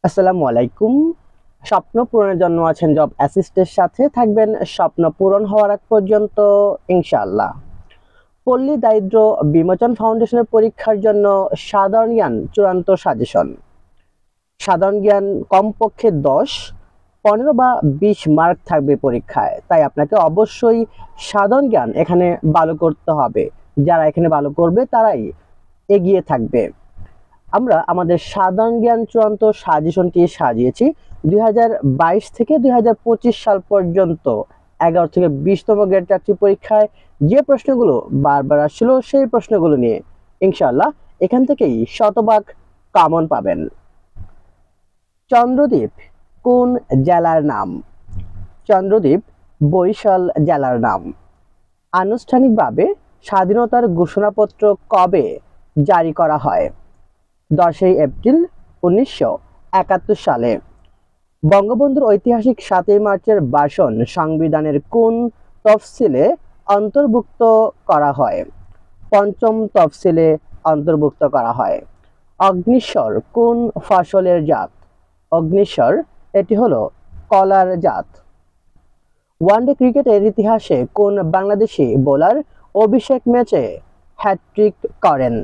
আসসালামু আলাইকুম। স্বপ্ন পূরণের জন্য আছেন জব অ্যাসিস্টের সাথে থাকবেন স্বপ্ন পূরণ হওয়ার আগ পর্যন্ত ইনশাআল্লাহ। পল্লী দারিদ্র বিমোচন ফাউন্ডেশনের পরীক্ষার জন্য সাধারণ জ্ঞান চূড়ান্ত সাজেশন। সাধারণ জ্ঞান কমপক্ষে 10, 15 বা 20 মার্ক থাকবে পরীক্ষায়, তাই আপনাকে অবশ্যই সাধারণ জ্ঞান এখানে ভালো করতে হবে। যারা এখানে ভালো করবে তারাই এগিয়ে থাকবে। আমরা আমাদের সাধারণ জ্ঞান চূড়ান্ত সাজেশনটি সাজিয়েছি 2022 থেকে 2025 সাল পর্যন্ত 11 থেকে 20তম গ্রেড চাকরি পরীক্ষায় যে প্রশ্নগুলো বারবার আসছিল সেই প্রশ্নগুলো নিয়ে। ইনশাআল্লাহ এখান থেকেই শতভাগ কমন পাবেন। চন্দ্রদ্বীপ কোন জেলার নাম? চন্দ্রদ্বীপ বরিশাল জেলার নাম। আনুষ্ঠানিকভাবে স্বাধীনতার ঘোষণাপত্র কবে জারি করা হয়? 10 এপ্রিল 1971 সালে। বঙ্গবন্ধুর ঐতিহাসিক 7 মার্চের ভাষণ সংবিধানের কোন তফসিলে অন্তর্ভুক্ত করা হয়? পঞ্চম তফসিলে অন্তর্ভুক্ত করা হয়। অগ্নিস্বর কোন ফসলের জাত? অগ্নিস্বর এটি হলো কলার জাত। ওয়ানডে ক্রিকেটের ইতিহাসে কোন বাংলাদেশি বোলার অভিষেক ম্যাচে হ্যাট্রিক করেন?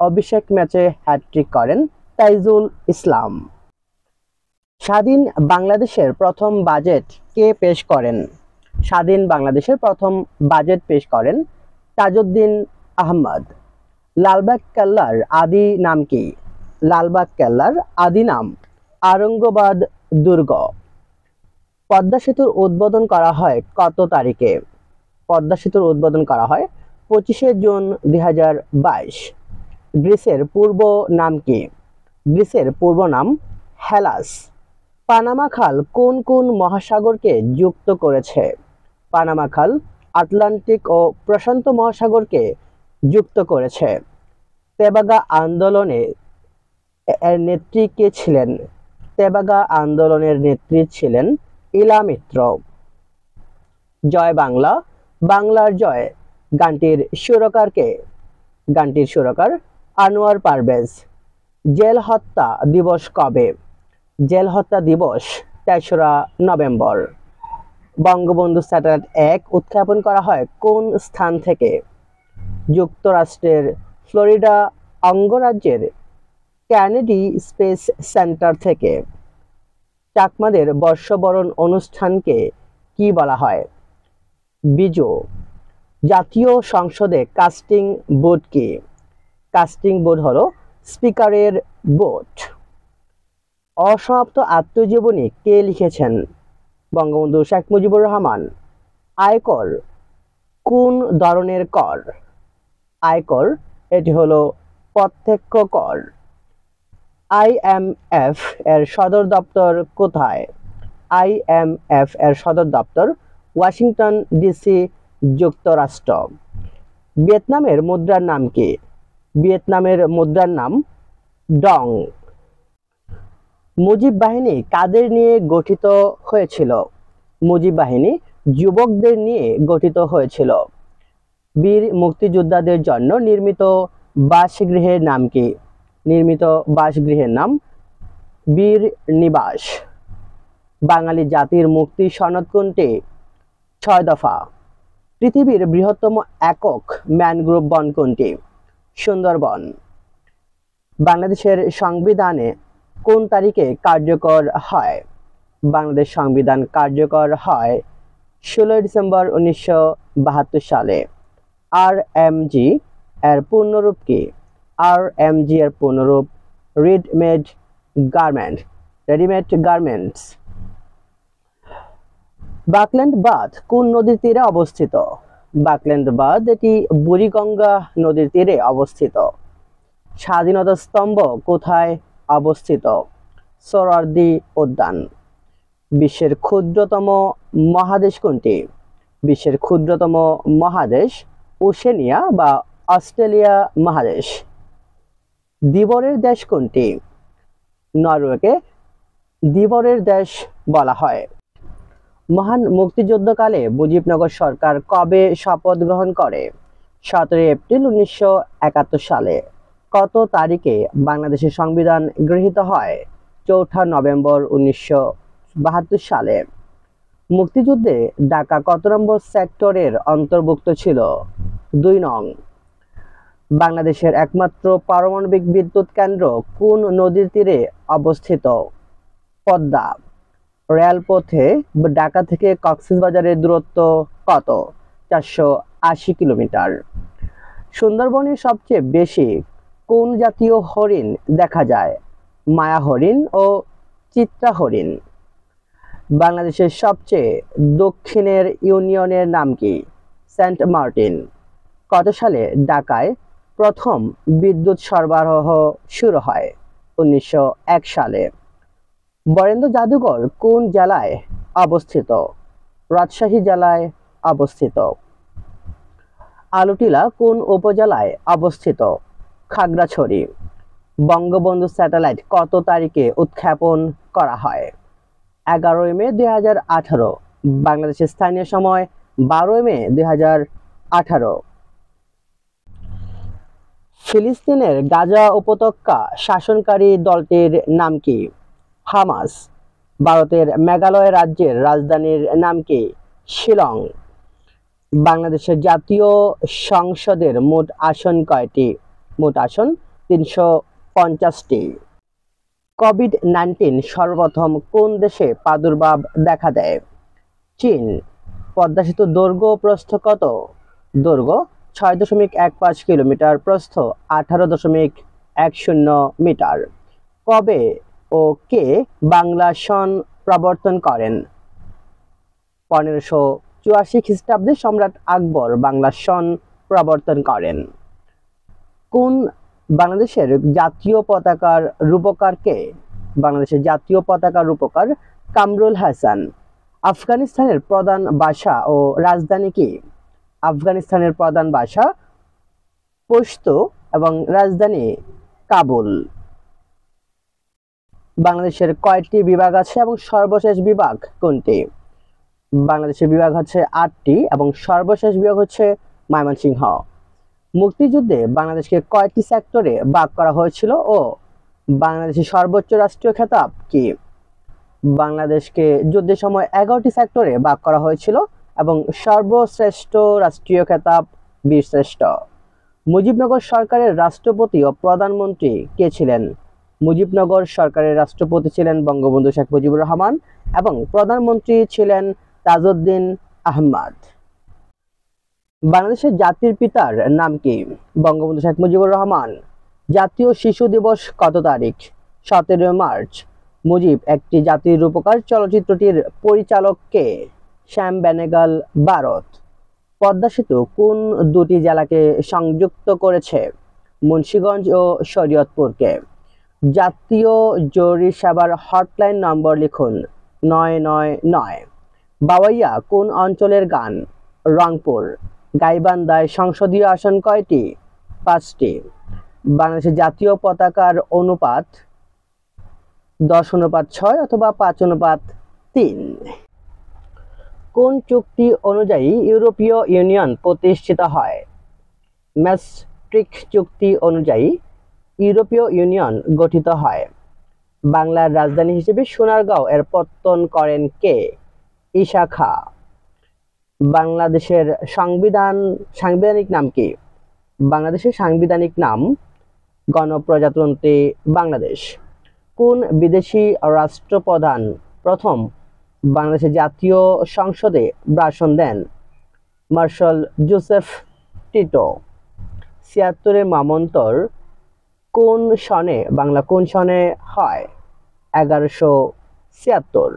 অভিষেক ম্যাচে হ্যাট্রিক করেন তাইজুল ইসলাম। স্বাধীন বাংলাদেশের প্রথম বাজেট কে পেশ করেন? স্বাধীন বাংলাদেশের প্রথম বাজেট পেশ করেন তাজউদ্দিন আহমদ। লালবাগ কেল্লার আদি নাম কি? লালবাগ কেল্লার আদি নাম আরঙ্গবাদ দুর্গ। পদ্মা সেতুর উদ্বোধন করা হয় কত তারিখে? পদ্মা সেতুর উদ্বোধন করা হয় 25 জুন 2022। গ্রিসের পূর্ব নাম কি? গ্রিসের পূর্ব নাম হেলাস। পানামা খাল কোন কোন মহাসাগরকে যুক্ত করেছে? পানামা খাল আটলান্টিক ও প্রশান্ত মহাসাগরকে যুক্ত করেছে। তেবাগা আন্দোলনে এর নেত্রী কে ছিলেন? তেবাগা আন্দোলনের নেত্রী ছিলেন ইলা মিত্র। জয় বাংলা, বাংলার জয় গানটির সুরকার কে? গানটির সুরকার আনোয়ার পারভেজ। জেল হত্যা দিবস কবে? জেল হত্যা দিবস 3রা নভেম্বর। বঙ্গবন্ধু স্যাটেলাইট 1 উৎক্ষেপণ করা হয় কোন স্থান থেকে? যুক্তরাষ্ট্রের ফ্লোরিডা অঙ্গরাজ্যের কেনেডি স্পেস সেন্টার থেকে। চাকমাদের বর্ষবরণ অনুষ্ঠানকে কি বলা হয়? বিজু। জাতীয় সংসদে কাস্টিং ভোট কি? কাস্টিং ভোট হলো স্পিকারের ভোট। অসমাপ্ত আত্মজীবনী কে লিখেছেন? বঙ্গবন্ধু শেখ মুজিবুর রহমান। আয়কর কোন ধরনের কর? আয়কর এটি হলো প্রত্যক্ষ কর। IMF এর সদর দপ্তর কোথায়? IMF এর সদর দপ্তর ওয়াশিংটন ডিসি, যুক্তরাষ্ট্র। ভিয়েতনামের মুদ্রার নাম কি? ভিয়েতনামের মুদ্রার নাম ডং। মুজিব বাহিনী কাদের নিয়ে গঠিত হয়েছিল? মুজিব বাহিনী যুবকদের নিয়ে গঠিত হয়েছিল। বীর মুক্তিযোদ্ধাদের জন্য নির্মিত বাসগৃহের নাম কি? নির্মিত বাসগৃহের নাম বীর নিবাস। বাঙালি জাতির মুক্তি সনদ কোনটি? 6 দফা। পৃথিবীর বৃহত্তম একক ম্যানগ্রোভ বন কোনটি? সুন্দরবন। বাংলাদেশের সংবিধানে কোন তারিখে কার্যকর হয়? বাংলাদেশ সংবিধান কার্যকর হয় 16 ডিসেম্বর 1972 সালে। RMG এর পূর্ণরূপ কি? RMG এর পূর্ণরূপ readymade garment, readymade garments. Buckland বাঁধ কোন নদীর তীরে অবস্থিত? বাকল্যান্ড বাঁধ এটি বুড়িগঙ্গা নদীর তীরে অবস্থিত। স্বাধীনতা স্তম্ভ কোথায় অবস্থিত? সোহরাওয়ার্দী উদ্যান। বিশ্বের ক্ষুদ্রতম মহাদেশ কোনটি? বিশ্বের ক্ষুদ্রতম মহাদেশ ওশেনিয়া বা অস্ট্রেলিয়া মহাদেশ। ধীবরের দেশ কোনটি? নরওয়েকে ধীবরের দেশ বলা হয়। মহান মুক্তিযুদ্ধকালে মুজিবনগর সরকার কবে শপথ গ্রহণ করে? 17 এপ্রিল 1971 সালে। কত তারিখে বাংলাদেশের সংবিধান গৃহীত হয়? 4 নভেম্বর 1972 সালে। মুক্তিযুদ্ধে ঢাকা কত নম্বর সেক্টরের অন্তর্ভুক্ত ছিল? 2 নং। বাংলাদেশের একমাত্র পারমাণবিক বিদ্যুৎ কেন্দ্র কোন নদীর তীরে অবস্থিত? পদ্মা। রেলপথে ঢাকা থেকে কক্সবাজারের দূরত্ব কত? 480 কিলোমিটার। সুন্দরবনে সবচেয়ে বেশি কোন জাতীয় হরিণ দেখা যায়? মায়া হরিণ ও চিত্রা হরিণ। বাংলাদেশের সবচেয়ে দক্ষিণের ইউনিয়নের নাম কি? Saint Martin. কত সালে ঢাকায় প্রথম বিদ্যুৎ সরবরাহ শুরু হয়? 1901 সালে। বরেন্দ্র জাদুঘর কোন জেলায় অবস্থিত? রাজশাহী জেলায় অবস্থিত। আলুটিলা কোন উপজেলায় অবস্থিত? খাগড়াছড়ি। বঙ্গবন্ধু স্যাটেলাইট কত তারিখে উৎক্ষেপণ করা হয়? 11 মে 2018। বাংলাদেশের স্থানীয় সময় 12 মে 2018। ফিলিস্তিনের গাজা উপত্যকা শাসনকারী দলটির নাম কি? হামাস। ভারতের মেঘালয় রাজ্যের রাজধানীর নাম কি? শিলং। বাংলাদেশের জাতীয় সংসদের মোট আসন কয়টি? মোট আসন 350টি। কোভিড-19 সর্বপ্রথম কোন দেশে প্রাদুর্ভাব দেখা দেয়? চীন। পদ্মা সেতুর দৈর্ঘ্য প্রস্থ কত? দৈর্ঘ্য 6.15 কিলোমিটার, প্রস্থ 18.10 মিটার। কবে ও কে বাংলা সন প্রবর্তন করেন? 1584 খ্রিস্টাব্দে সম্রাট আকবর বাংলা সন প্রবর্তন করেন। কোন বাংলাদেশের জাতীয় পতাকার রূপকার কে? বাংলাদেশের জাতীয় পতাকার রূপকার কামরুল হাসান। আফগানিস্তানের প্রধান ভাষা ও রাজধানী কি? আফগানিস্তানের প্রধান ভাষা পশতু এবং রাজধানী কাবুল। বাংলাদেশের কয়টি বিভাগ আছে এবং সর্বশেষ বিভাগ কোনটি? বাংলাদেশের বিভাগ হচ্ছে 8টি এবং সর্বশেষ বিভাগ হচ্ছে ময়মনসিংহ। মুক্তিযুদ্ধে বাংলাদেশকে কয়টি সেক্টরে ভাগ করা হয়েছিল ও বাংলাদেশের সর্বোচ্চ রাষ্ট্রীয় খেতাব কি? বাংলাদেশকে যুদ্ধের সময় 11টি সেক্টরে ভাগ করা হয়েছিল এবং সর্বশ্রেষ্ঠ রাষ্ট্রীয় খেতাব বীরশ্রেষ্ঠ। মুজিবনগর সরকারের রাষ্ট্রপতি ও প্রধানমন্ত্রী কে ছিলেন? মুজিবনগর সরকারের রাষ্ট্রপতি ছিলেন বঙ্গবন্ধু শেখ মুজিবুর রহমান এবং প্রধানমন্ত্রী ছিলেন তাজউদ্দিন আহমদ। বাংলাদেশের জাতির পিতার নাম কি? বঙ্গবন্ধু শেখ মুজিবুর রহমান। জাতীয় শিশু দিবস কত তারিখ? 17 মার্চ। মুজিব একটি জাতির রূপকার চলচ্চিত্রটির পরিচালক কে? শ্যাম বেনেগল, ভারত। পদ্মা সেতু কোন দুটি জেলাকে সংযুক্ত করেছে? মুন্সিগঞ্জ ও শরীয়তপুরকে। জাতীয় জরুরি সেবার হটলাইন নম্বর লিখুন 999। বাওয়াইয়া কোন অঞ্চলের গান? রংপুর। গাইবান্ধায় সংসদীয় আসন কয়টি? 5টি। বাংলাদেশের জাতীয় পতাকার অনুপাত 10:6 অথবা 5:3। কোন চুক্তি অনুযায়ী ইউরোপীয় ইউনিয়ন প্রতিষ্ঠিত হয়? ম্যাস্ট্রিক্ট চুক্তি অনুযায়ী ইউরোপীয় ইউনিয়ন গঠিত হয়। বাংলার রাজধানী হিসেবে সোনারগাঁও এর প্রত্যয়ন করেন কে? ঈশা খাঁ। বাংলাদেশের সাংবিধানিক নাম কি? বাংলাদেশের সাংবিধানিক নাম গণপ্রজাতন্ত্রী বাংলাদেশ। কোন বিদেশি রাষ্ট্রপ্রধান প্রথম বাংলাদেশের জাতীয় সংসদে ভাষণ দেন? Marshal Joseph Tito. 76-এর মন্বন্তর কোন সনে হয়? 1176।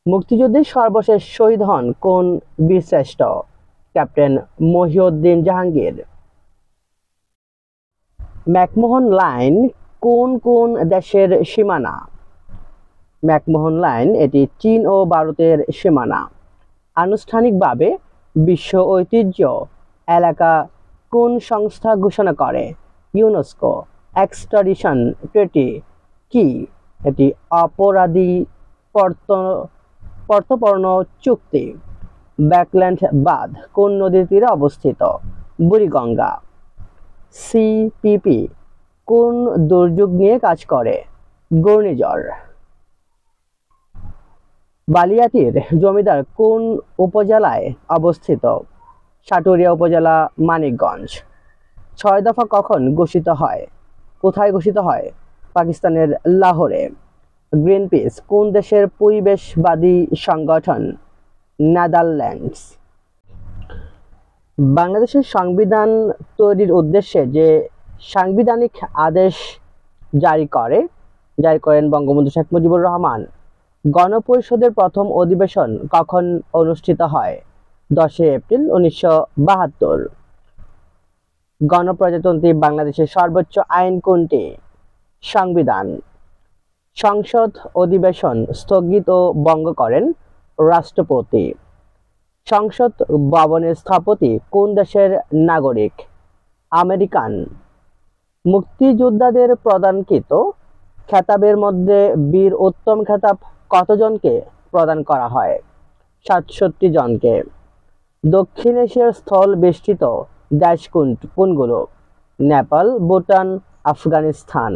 মুক্তিযুদ্ধের সর্বশেষ শহীদ হন কোন বীরশ্রেষ্ঠ? Captain Mohiuddin Jahangir. McMahon line কোন কোন দেশের সীমানা? ম্যাকমোহন লাইন এটি চীন ও ভারতের সীমানা। আনুষ্ঠানিকভাবে বিশ্ব ঐতিহ্য এলাকা কোন সংস্থা ঘোষণা করে? ইউনেস্কো। এক্সট্রাডিশন ট্রিটি কি? এটি অপরাধী প্রত্যর্পণ চুক্তি। ব্যাকল্যান্ড বাঁধ কোন নদীর তীরে অবস্থিত? বুড়িগঙ্গা। সিপিপি কোন দুর্যোগ নিয়ে কাজ করে? ঘূর্ণিঝড়। বালিয়াটির জমিদার কোন উপজেলায় অবস্থিত? সাটুরিয়া উপজেলা, মানিকগঞ্জ। 6 দফা কখন ঘোষিত হয়? কোথায় ঘোষিত হয়? পাকিস্তানের লাহোরে। গ্রিনপিস কোন দেশের পরিবেশবাদী সংগঠন? নেদারল্যান্ডস। বাংলাদেশের সংবিধান তৈরির উদ্দেশ্যে যে সাংবিধানিক আদেশ জারি করেন বঙ্গবন্ধু শেখ মুজিবুর রহমান, গণপরিষদের প্রথম অধিবেশন কখন অনুষ্ঠিত হয়? 10 এপ্রিল 1972। গণপ্রজাতন্ত্রী বাংলাদেশের সর্বোচ্চ আইন কোনটি? সংবিধান। সংসদ অধিবেশন স্থগিত ও ভঙ্গ করেন রাষ্ট্রপতি। সংসদ ভবনের স্থপতি কোন দেশের নাগরিক? আমেরিকান। মুক্তিযোদ্ধাদের প্রদানকৃত খেতাবের মধ্যে বীর উত্তম খেতাব কতজনকে প্রদান করা হয়? 67 জনকে। দক্ষিণ এশিয়ার স্থল বেষ্টিত দেশ কোনগুলো? নেপাল, ভুটান, আফগানিস্তান।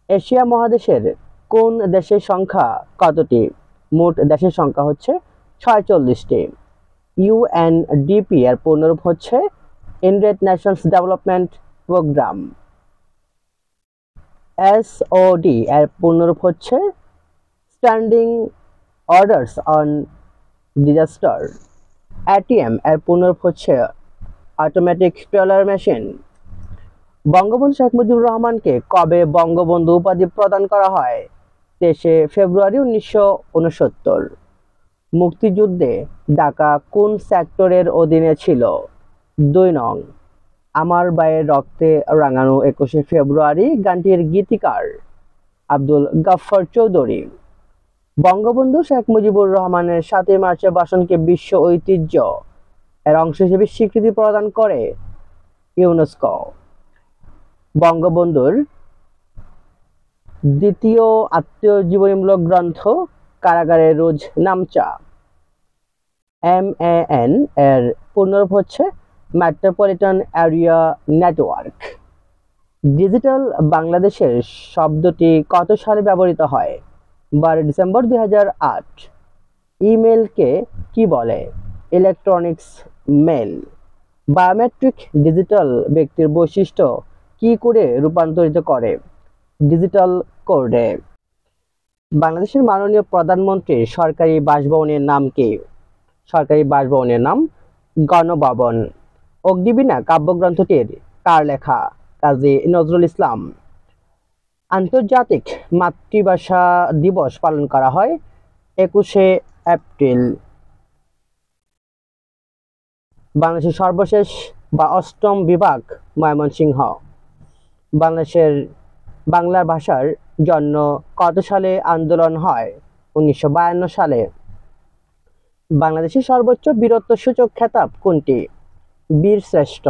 এশিয়া মহাদেশের কোন দেশের সংখ্যা কতটি? মোট দেশের সংখ্যা হচ্ছে 46টি। ইউএনডিপি এর পূর্ণরূপ হচ্ছে United Nations Development Programme. SOD এর পূর্ণরূপ হচ্ছে standing orders on disaster. ATM এর পূর্ণরূপ হচ্ছে automatic teller machine. Bangabandhu Sheikh Mujibur রহমানকে কবে বঙ্গবন্ধু উপাধি প্রদান করা হয়? 23 ফেব্রুয়ারি 1969। মুক্তিযুদ্ধে ঢাকা কোন সেক্টরের অধীনে ছিল? 2 নং। আমার ভাইয়ের রক্তে রাঙানো 21 ফেব্রুয়ারি গানটির গীতিকার আব্দুল গাফফার চৌধুরী। বঙ্গবন্ধু শেখ মুজিবুর রহমানের 7 মার্চের ভাষণকে বিশ্ব ঐতিহ্য এর অংশ হিসেবে স্বীকৃতি প্রদান করে ইউনেস্কো। বঙ্গবন্ধুর দ্বিতীয় আত্মজীবনীমূলক গ্রন্থ কারাগারের রোজ নামচা। MAN এর পূর্ণরূপ হচ্ছে মেট্রোপলিটন এরিয়া নেটওয়ার্ক। ডিজিটাল বাংলাদেশের শব্দটি কত সালে ব্যবহৃত হয়? 12 ডিসেম্বর 2008। ইমেলকে কি বলে? Electronics mail. বায়োমেট্রিক ডিজিটাল ব্যক্তির বৈশিষ্ট্য কি করে রূপান্তরিত করে? ডিজিটাল কোডে। বাংলাদেশের মাননীয় প্রধানমন্ত্রীর সরকারি বাসভবনের নাম কি? সরকারি বাসভবনের নাম গণভবন। অগ্নিবীণা কাব্যগ্রন্থটির কার লেখা? কাজী নজরুল ইসলাম। আন্তর্জাতিক মাতৃভাষা দিবস পালন করা হয় 21 এপ্রিল। বাংলাদেশের সর্বশেষ বা 8ম বিভাগ ময়মনসিংহ। বাংলা ভাষার জন্য কত সালে আন্দোলন হয়? 1952 সালে। বাংলাদেশের সর্বোচ্চ বীরত্ব সূচক খেতাব কোনটি? বীর শ্রেষ্ঠ।